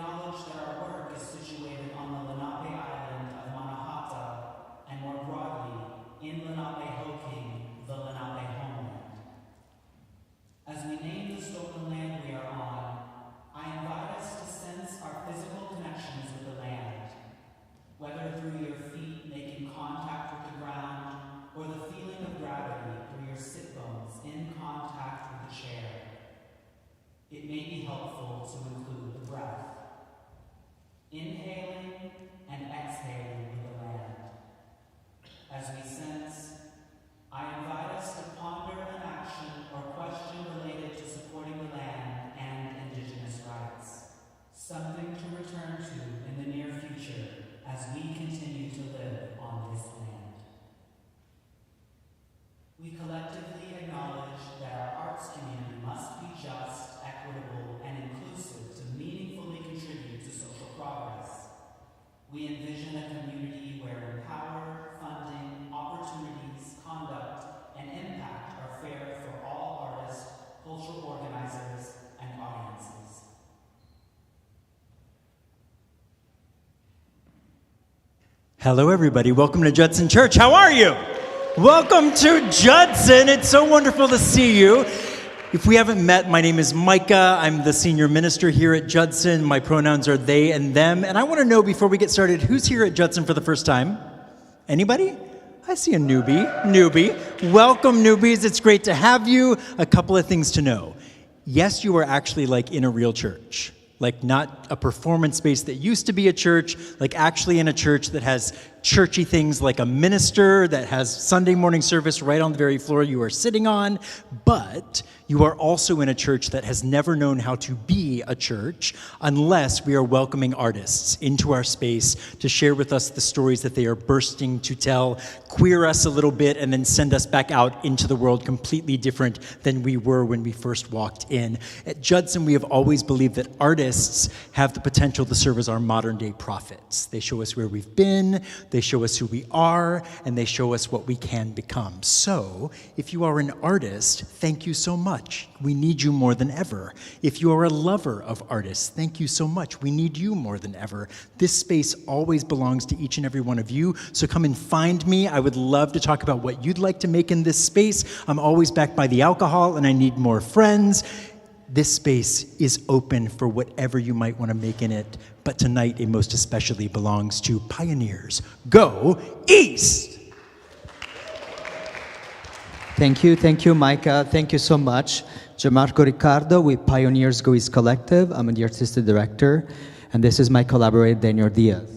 acknowledge that our work is situated on the Lenape island of Manhattan, and more broadly, in Lenape-Hoking, the Lenape homeland. As we name the stolen land we are on, I invite us to sense our physical connections with the land, whether through your feet making contact with the ground, or the feeling of gravity through your sit bones in contact with the chair. It may be helpful to include the breath, inhaling and exhaling with the land. As we sense, I invite us to ponder an action or question related to supporting the land and Indigenous rights, something to return to in the near future as we continue to live on this land. We collectively acknowledge that our arts community must be just, equitable, and inclusive to meaningfully contribute to social progress. We envision a community where power, funding, opportunities, conduct, and impact are fair for all artists, cultural organizers, and audiences. Hello, everybody. Welcome to Judson Church. How are you? Welcome to Judson. It's so wonderful to see you. If we haven't met, my name is Micah. I'm the senior minister here at Judson. My pronouns are they and them. And I want to know, before we get started, who's here at Judson for the first time? Anybody? I see a newbie. Welcome, newbies. It's great to have you. A couple of things to know. Yes, you are actually like in a real church. Like not a performance space that used to be a church, like actually in a church that has churchy things like a minister that has Sunday morning service right on the very floor you are sitting on, but you are also in a church that has never known how to be a church unless we are welcoming artists into our space to share with us the stories that they are bursting to tell, queer us a little bit, and then send us back out into the world completely different than we were when we first walked in. At Judson, we have always believed that artists have the potential to serve as our modern-day prophets. They show us where we've been, they show us who we are, and they show us what we can become. So, if you are an artist, thank you so much. We need you more than ever. If you are a lover of artists, thank you so much. We need you more than ever. This space always belongs to each and every one of you, so come and find me. I would love to talk about what you'd like to make in this space. I'm always back by the alcohol, and I need more friends. This space is open for whatever you might want to make in it, but tonight it most especially belongs to pioneers. Go East! Thank you, Micah. Thank you so much. Gianmarco Riccardo with Pioneers Go East Collective. I'm the artistic director, and this is my collaborator, Daniel Diaz.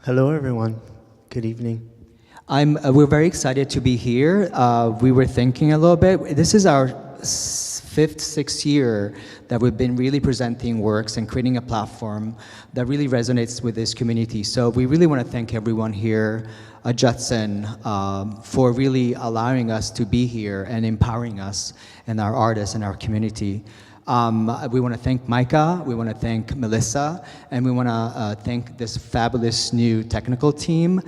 Hello, everyone. Good evening. We're very excited to be here. We were thinking a little bit. This is our sixth year that we've been really presenting works and creating a platform that really resonates with this community. So we really want to thank everyone here at Judson for really allowing us to be here and empowering us and our artists and our community. We want to thank Micah, we want to thank Melissa, and we want to thank this fabulous new technical team,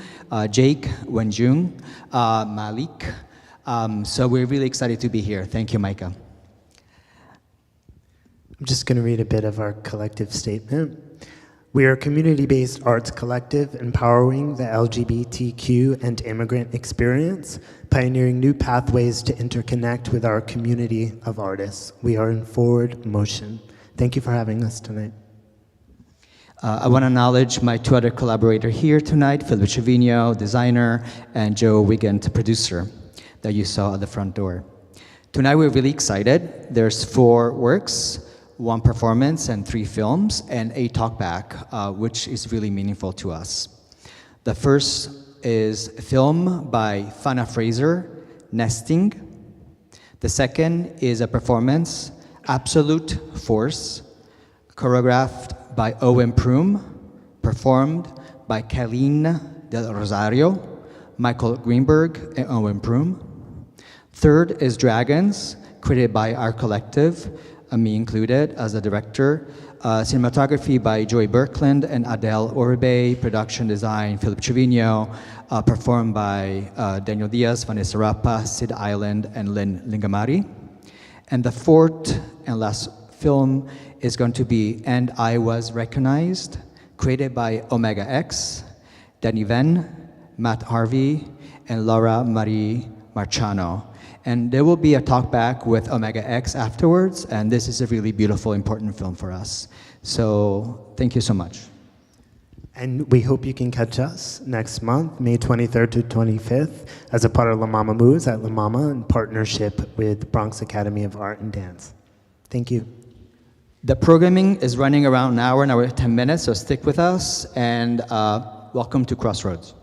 Jake, Wenjung, Malik. So we're really excited to be here. Thank you, Micah. I'm just going to read a bit of our collective statement. We are a community-based arts collective empowering the LGBTQ and immigrant experience, pioneering new pathways to interconnect with our community of artists. We are in forward motion. Thank you for having us tonight. I want to acknowledge my two other collaborators here tonight, Philip Trevino, designer, and Joe Wiggins, producer, that you saw at the front door. Tonight we're really excited. There's 4 works, 1 performance and 3 films, and a talkback, which is really meaningful to us. The first is a film by Fana Fraser, Nesting. The second is a performance, Absolute Force, choreographed by Owen Prum, performed by Kailin Del Rosario, Michael Greenberg, and Owen Prum. Third is Dragons, created by our collective, me included as a director. Cinematography by Joey Birkland and Adele Oribe, production design Philip Trevino, performed by Daniel Diaz, Vanessa Rappa, Sid Island, and Lynn Lingamari. And the fourth and last film is going to be And I Was Recognized, created by Omega X, Danny Venn, Matt Harvey, and Laura Marie Marciano. And there will be a talk back with Omega X afterwards, and this is a really beautiful, important film for us. So thank you so much. And we hope you can catch us next month, May 23rd to 25th, as a part of La Mama Moves at La Mama in partnership with Bronx Academy of Art and Dance. Thank you. The programming is running around an hour 10 minutes, so stick with us, and welcome to Crossroads.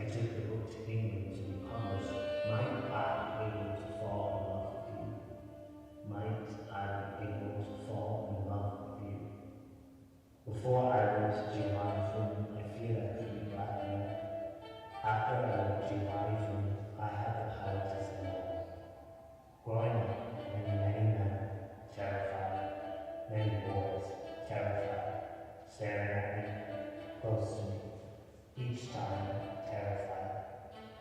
I took the book to England to be published. Might I be able to fall in love with you? Might I be able to fall in love with you? Before I wrote Giovanni Flynn, I feared I could be black men. After I wrote Giovanni Flynn, I had the power to say no. Growing up, many men terrified, many boys terrified, staring at me, close to me, each time terrified,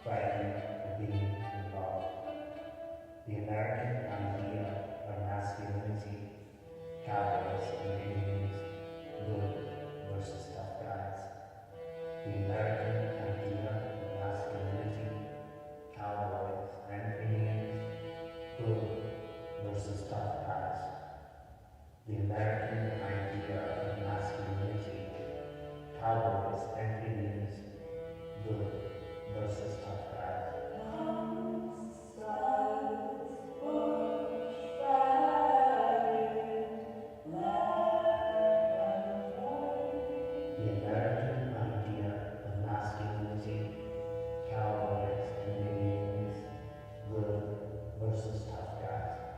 frightened of being involved. The American idea of masculinity, cowboys and Indians, good versus tough guys. The American idea of masculinity, cowboys and Indians, good versus tough guys. The American idea of masculinity, cowboys and Indians, good versus tough guys. The American idea of masculinity, cowboys and Indians, good versus tough guys.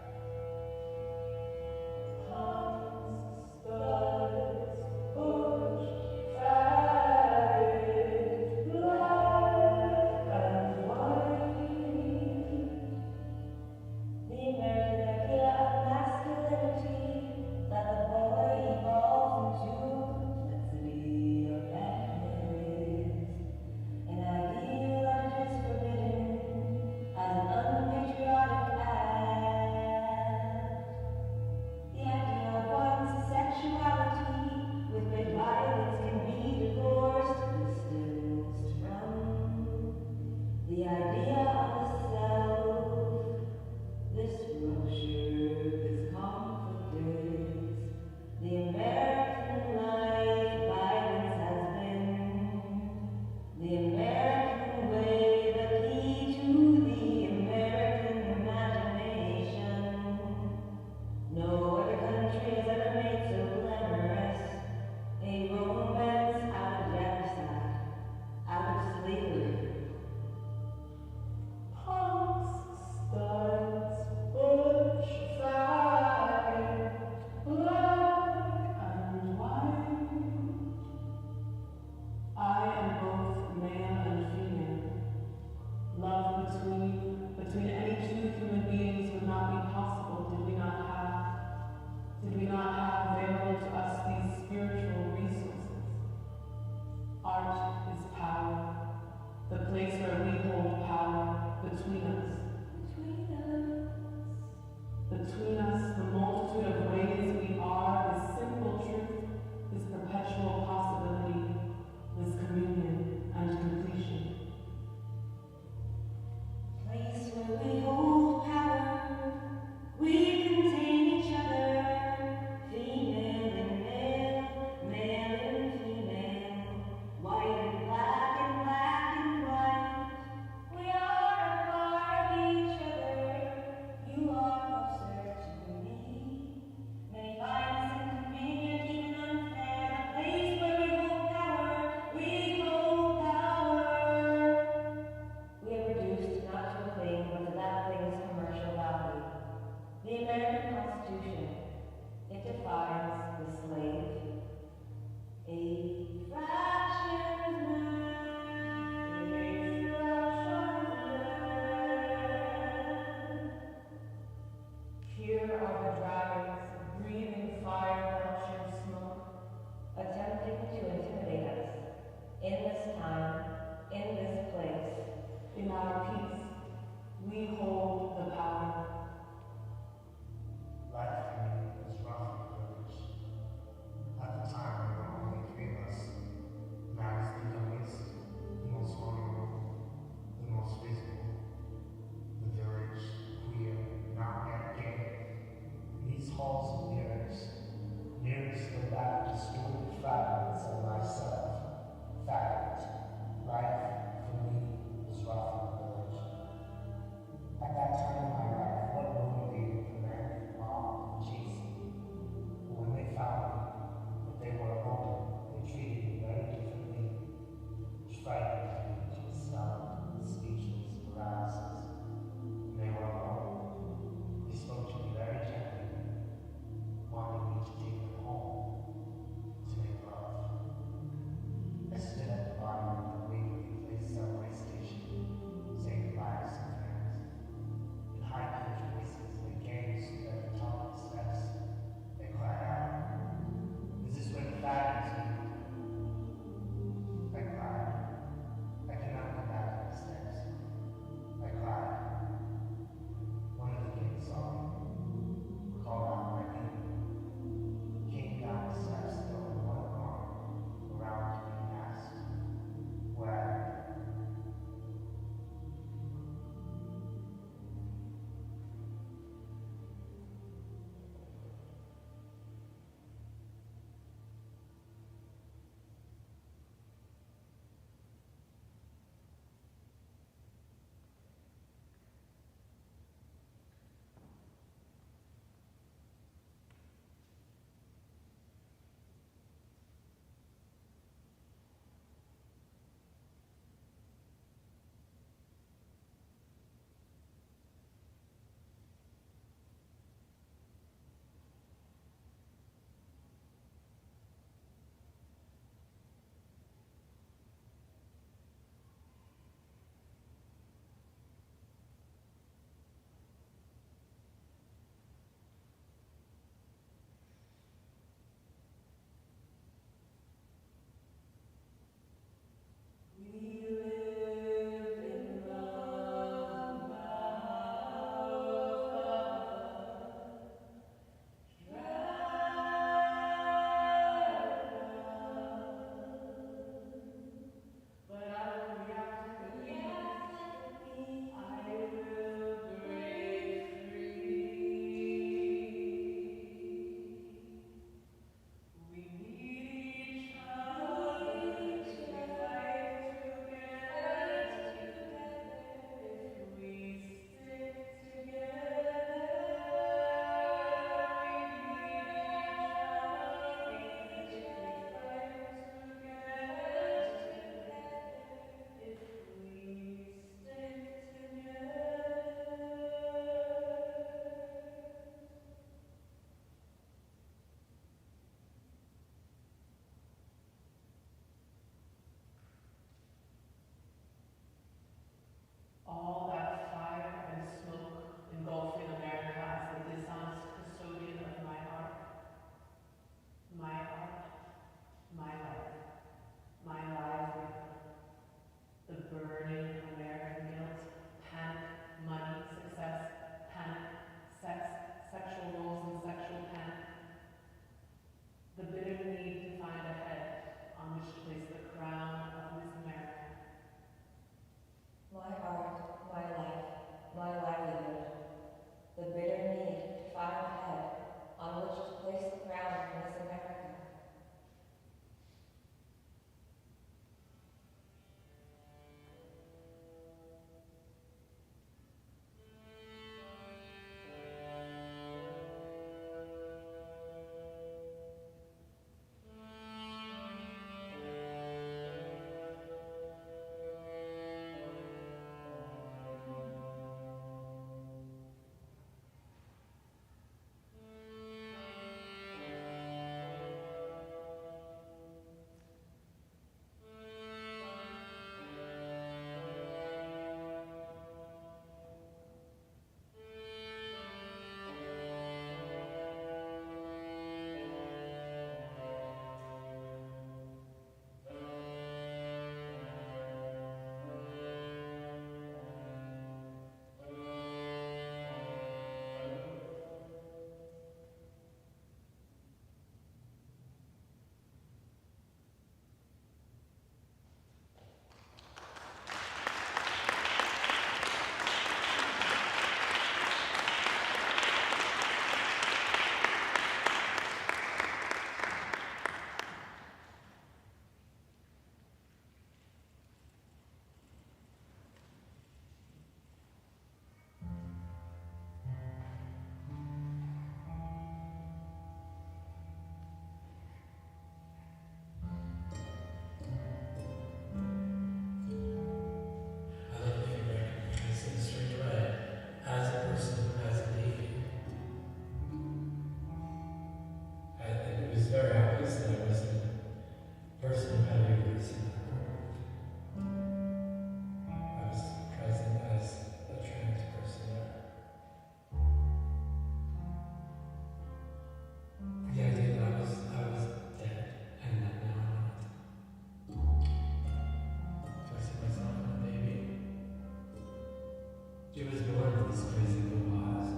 She was born with these crazy blue eyes.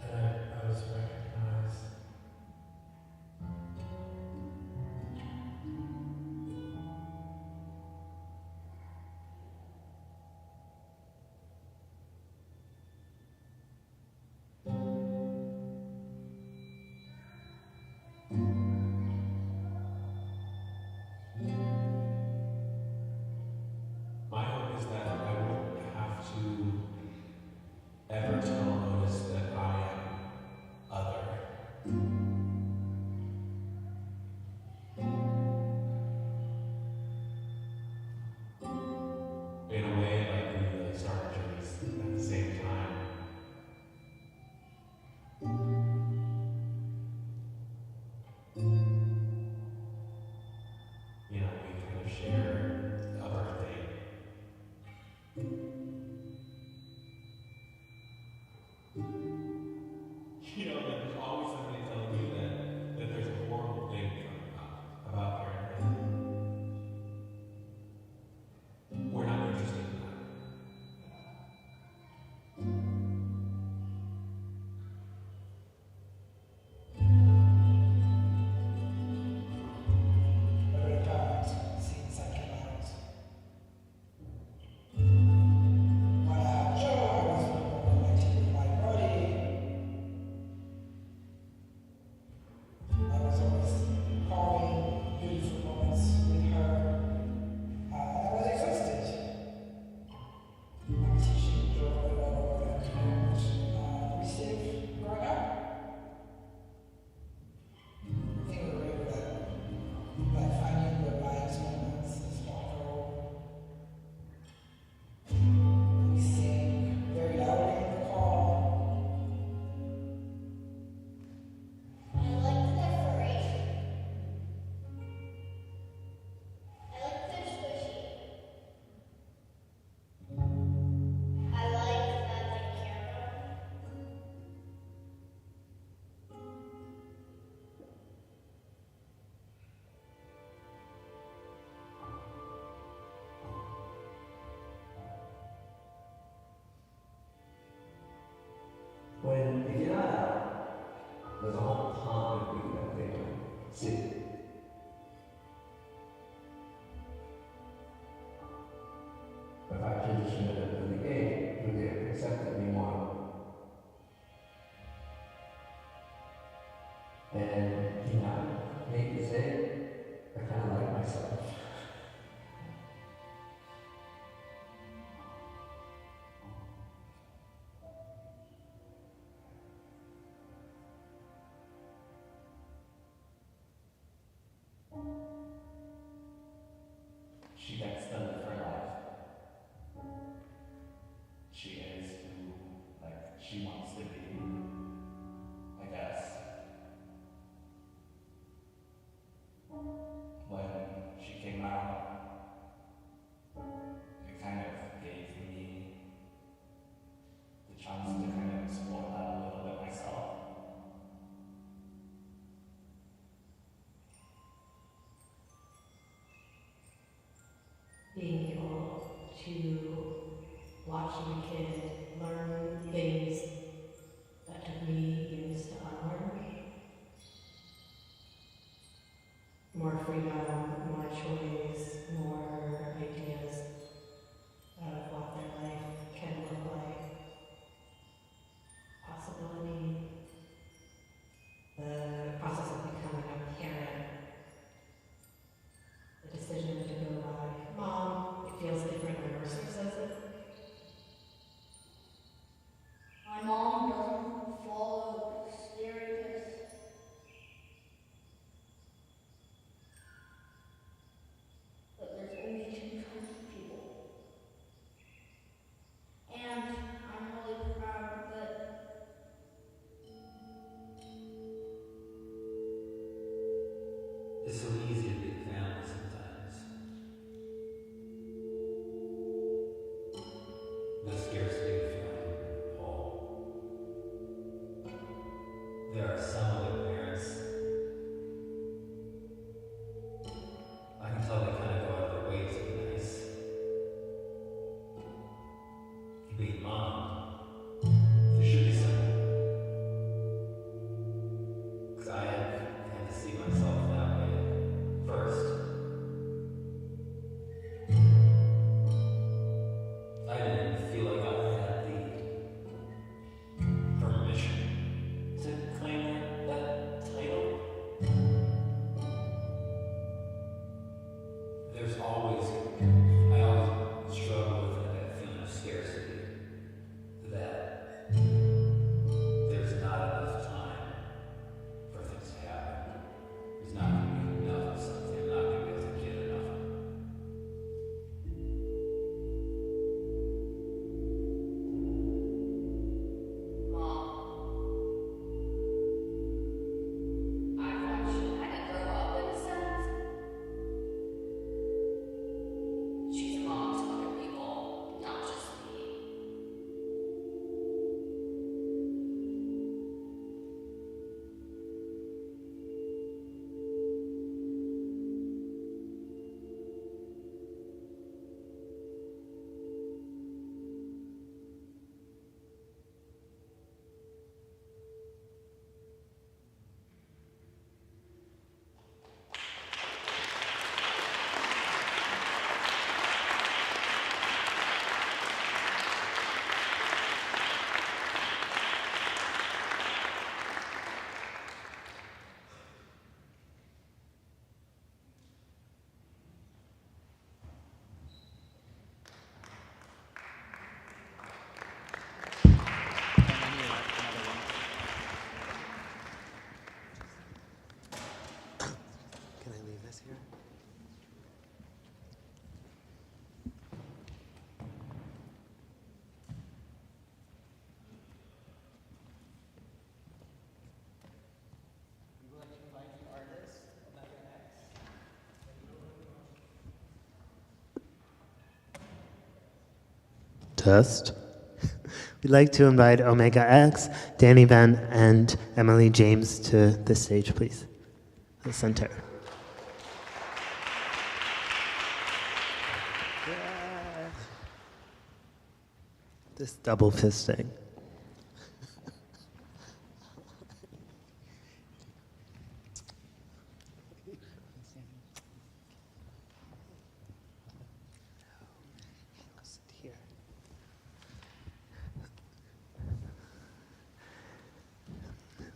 And I was recognized. My hope is that I won't have to ever tell Otis that I am other. In a way, like we really started journeys at the same time. You know, we kind of share a birthday. You know, that there's always somebody telling you that there's a horrible thing coming up about parenthood. We're not interested in that. But it happened since I came out. When I had Joe, I was more connected with my body. I was always having beautiful moments with her. I was exhausted. I'm teaching Joe a lot of what I received growing up. I think we're really like finding the lives moments, the sparkle. We sing very loudly in the car. I like the decoration. I like the squishy. I like that they care about me. When they get out, there's a whole ton of people that they don't see. If I transition to the gay, who they accepted me more. And, you know, maybe say, I kind of like myself. She gets the live her life. She is who, like, she wants to be, I guess. When she came out, it kind of gave me the chance to kind of explore that a little bit myself. Being able to watch my kid learn things that took me years to unlearn. More freedom, more choice, more ideas of what their life can look like. Possibility. The process of becoming a parent. The decision to go by mom, it feels different when Mercer says it. My mom doesn't follow stereotypes. But there's only two kinds of people. And I'm really proud that It's so easy to be a family sometimes. The scarcity of feeling whole. There are some other parents, I can tell they kind of go out of their way to be nice. there's always, I always struggle with that feeling of scarcity, that there's not enough time for things to happen. There's not going to be enough of something. I'm not going to be able to get enough. I've watched Hannah grow up in a sense. She's a mom to other people, not just me. Can I leave this here? Test. We'd like to invite Omega X, Danny Van, and Emily James to the stage, please. The center. This double fisting.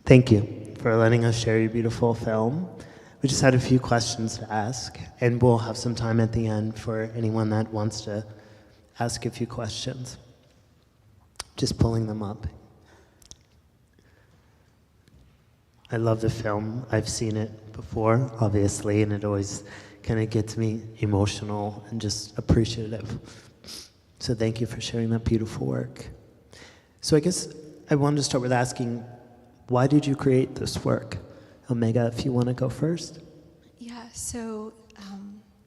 Thank you for letting us share your beautiful film. We just had a few questions to ask, and we'll have some time at the end for anyone that wants to ask a few questions. Just pulling them up. I love the film. I've seen it before, obviously, and it always kind of gets me emotional and just appreciative. So thank you for sharing that beautiful work. So I guess I wanted to start with asking, why did you create this work? Omega, if you want to go first. Yeah, so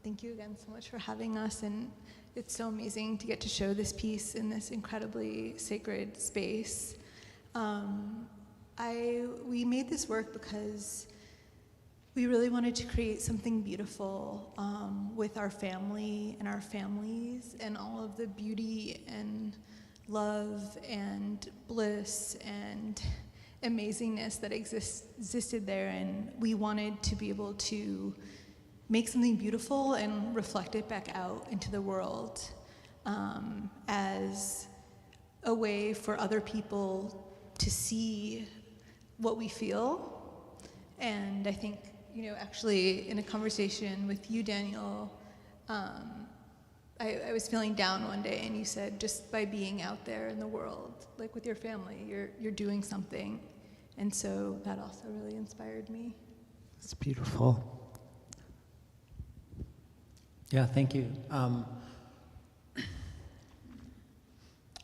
thank you again so much for having us, and it's so amazing to get to show this piece in this incredibly sacred space. We made this work because we really wanted to create something beautiful with our family and our families and all of the beauty and love and bliss and amazingness that existed there, and we wanted to be able to make something beautiful and reflect it back out into the world as a way for other people to see what we feel. And I think, actually in a conversation with you, Daniel, I was feeling down one day, and you said, just by being out there in the world, like with your family, you're doing something. And so that also really inspired me. It's beautiful. Yeah, thank you.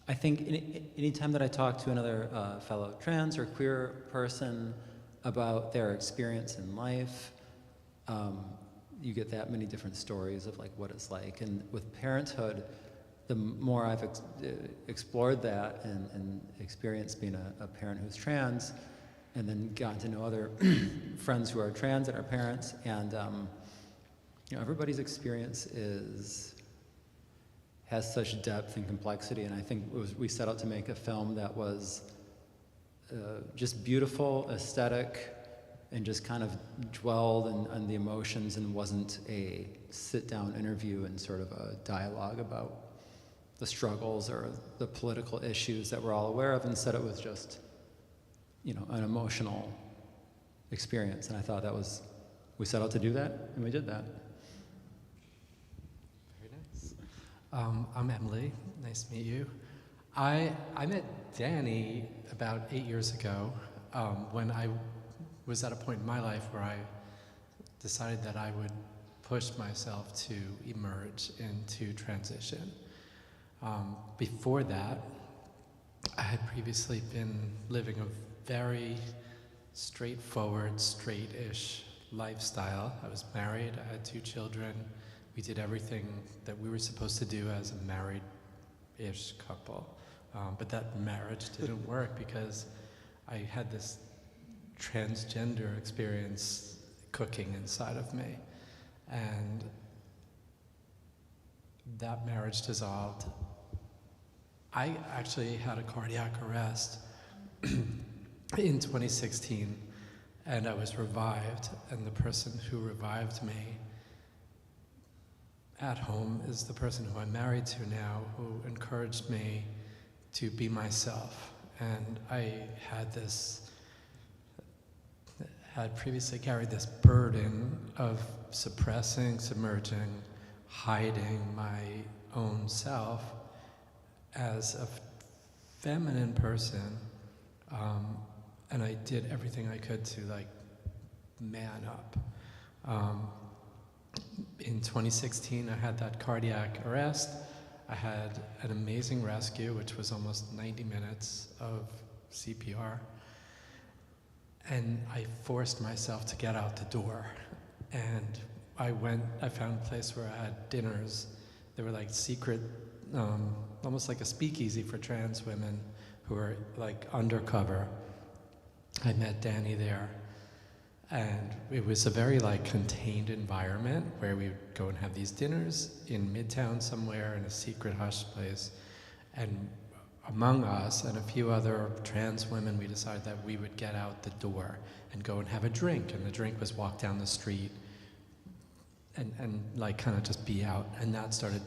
I think anytime that I talk to another fellow trans or queer person about their experience in life, you get that many different stories of like what it's like. And with parenthood, the more I've explored that and experienced being a parent who's trans, and then gotten to know other friends who are trans and are parents, and everybody's experience has such depth and complexity, and I think we set out to make a film that was just beautiful, aesthetic, and just kind of dwelled on the emotions and wasn't a sit-down interview and sort of a dialogue about the struggles or the political issues that we're all aware of. Instead, it was just an emotional experience, and I thought we set out to do that, and we did that. I'm Emily. Nice to meet you. I met Danny about 8 years ago when I was at a point in my life where I decided that I would push myself to emerge into transition. Before that, I had previously been living a very straightforward, straight-ish lifestyle. I was married, I had 2 children. We did everything that we were supposed to do as a married-ish couple. But that marriage didn't work because I had this transgender experience cooking inside of me. And that marriage dissolved. I actually had a cardiac arrest in 2016, and I was revived, and the person who revived me at home is the person who I'm married to now, who encouraged me to be myself. And I had previously carried this burden of suppressing, submerging, hiding my own self as a feminine person, and I did everything I could to man up. In 2016, I had that cardiac arrest. I had an amazing rescue, which was almost 90 minutes of CPR. And I forced myself to get out the door. And I found a place where I had dinners. They were secret, almost like a speakeasy for trans women who were undercover. I met Danny there. And it was a very contained environment where we would go and have these dinners in Midtown somewhere in a secret hush place. And among us and a few other trans women, we decided that we would get out the door and go and have a drink. And the drink was walk down the street and kind of just be out. And that started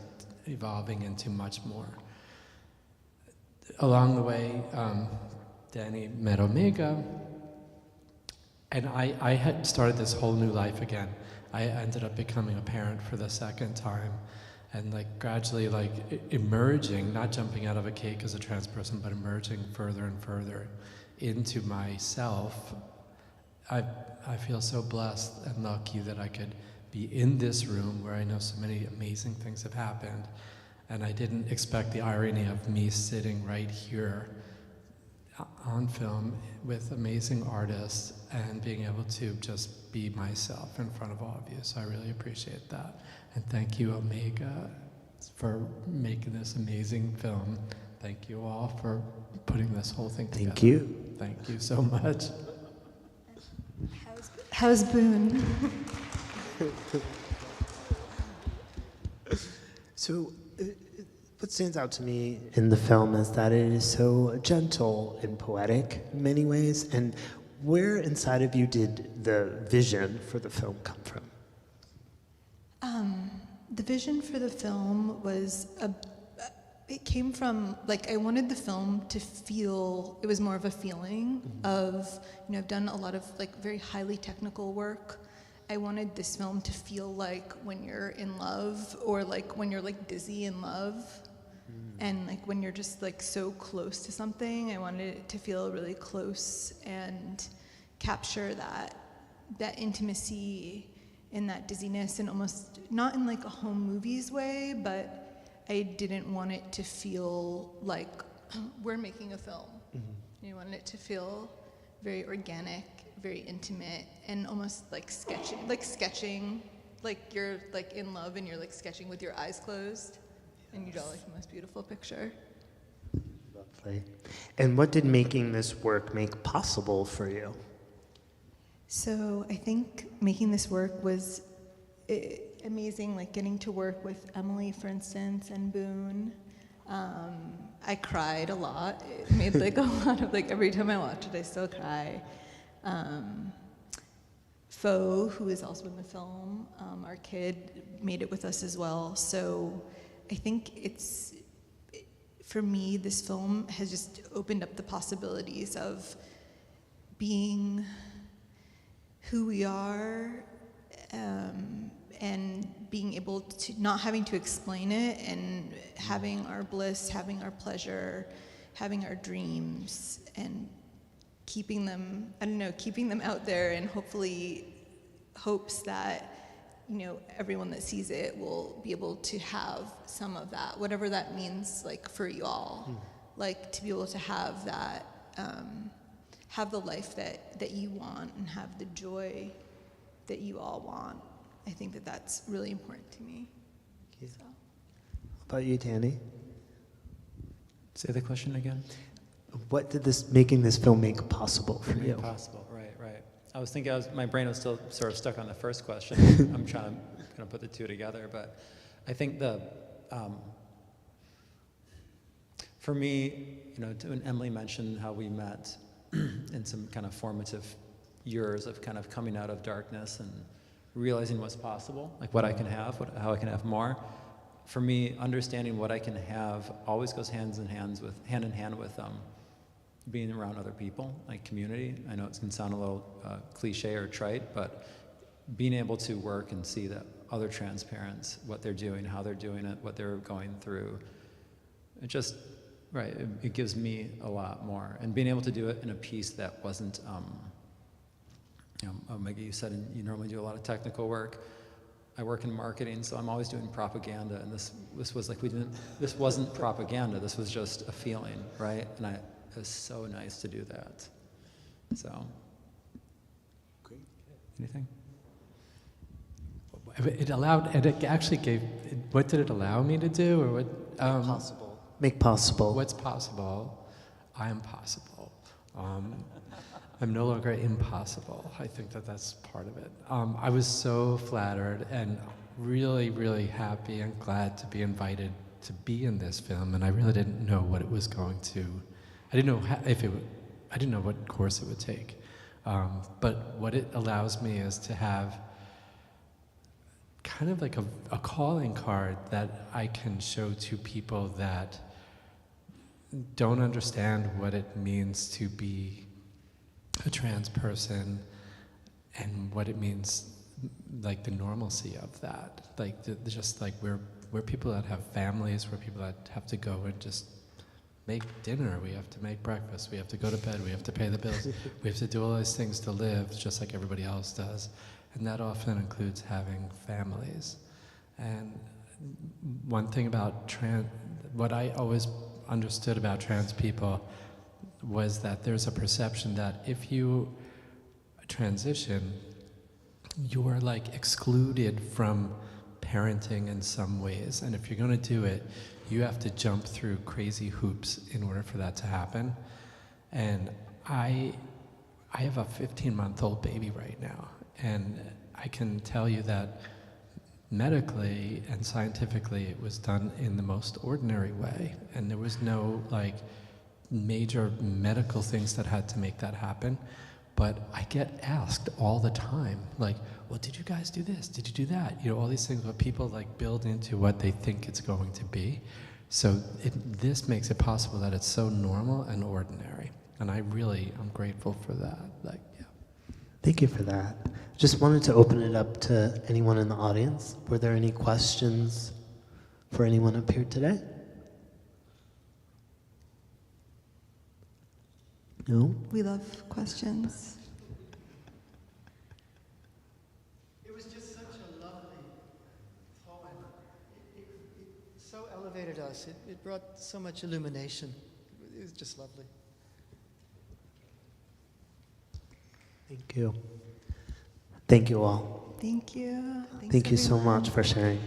evolving into much more. Along the way, Danny met Omega. And I had started this whole new life again. I ended up becoming a parent for the second time and gradually emerging, not jumping out of a cake as a trans person, but emerging further and further into myself. I feel so blessed and lucky that I could be in this room where I know so many amazing things have happened. And I didn't expect the irony of me sitting right here on film with amazing artists and being able to just be myself in front of all of you. So I really appreciate that. And thank you, Omega, for making this amazing film. Thank you all for putting this whole thing together. Thank you. Thank you so much. How's Boone? So, what stands out to me in the film is that it is so gentle and poetic in many ways. And where inside of you did the vision for the film come from? The vision for the film was it came from I wanted the film to feel, it was more of a feeling of, I've done a lot of very highly technical work. I wanted this film to feel like when you're in love, or when you're dizzy in love. And when you're just so close to something, I wanted it to feel really close and capture that intimacy and that dizziness, and almost not in a home movies way, but I didn't want it to feel like we're making a film. I wanted it to feel very organic, very intimate, and almost sketching, you're in love and you're sketching with your eyes closed. And you draw the most beautiful picture. Lovely. And what did making this work make possible for you? So I think making this work was amazing, getting to work with Emily, for instance, and Boone. I cried a lot. It made a lot of every time I watch it, I still cry. Fo, who is also in the film, our kid, made it with us as well. So I think for me, this film has just opened up the possibilities of being who we are, and being able to, not having to explain it, and having our bliss, having our pleasure, having our dreams, and keeping them, I don't know, keeping them out there, and hopefully hopes that, you know, everyone that sees it will be able to have some of that, whatever that means, like, for you all. Like, to be able to have that, have the life that you want, and have the joy that you all want. I think that that's really important to me. So. How about you, Danny? Say the question again. What did making this film make possible for you? Possible, right. I was thinking, my brain was still sort of stuck on the first question. I'm trying to put the two together, but I think for me, you know, when Emily mentioned how we met in some kind of formative years of kind of coming out of darkness and realizing what's possible, like what I can have, how I can have more. For me, understanding what I can have always goes hand in hand with being around other people, like community. I know it can sound a little cliche or trite, but being able to work and see that other trans parents, what they're doing, how they're doing it, what they're going through, it just, right, it gives me a lot more. And being able to do it in a piece that wasn't, you know, Maggie, you said you normally do a lot of technical work. I work in marketing, so I'm always doing propaganda, and this was like, this wasn't propaganda, this was just a feeling, right? And it was so nice to do that. So, great. Anything? It actually gave, what did it allow me to do, or what? Possible. Make possible. What's possible? I am possible. I'm no longer impossible. I think that's part of it. I was so flattered and really, really happy and glad to be invited to be in this film, and I really didn't know what it was going to, I didn't know what course it would take. But what it allows me is to have kind of like a calling card that I can show to people that don't understand what it means to be a trans person and what it means, like the normalcy of that, like just like we're people that have families, we're people that have to go and just make dinner, we have to make breakfast, we have to go to bed, we have to pay the bills, we have to do all these things to live just like everybody else does, and that often includes having families. And one thing about what I always understood about trans people was that there's a perception that if you transition, you are like excluded from parenting in some ways, and if you're going to do it, you have to jump through crazy hoops in order for that to happen. And I have a 15-month-old baby right now, and I can tell you that medically and scientifically it was done in the most ordinary way, and there was no like major medical things that had to make that happen. But I get asked all the time, like, well, did you guys do this? Did you do that? You know, all these things where people like build into what they think it's going to be. So this makes it possible that it's so normal and ordinary. And I'm grateful for that. Like, yeah. Thank you for that. Just wanted to open it up to anyone in the audience. Were there any questions for anyone up here today? No? We love questions. It was just such a lovely poem. It so elevated us. It brought so much illumination. It was just lovely. Thank you. Thank you all. Thank you. Thanks, Thank you so everyone. much for sharing.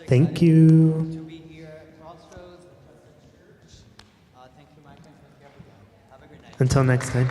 Thank you. To be here at Crossroads Church. Thank you, Micah. Thank you, everyone. Have a great night. Until next time.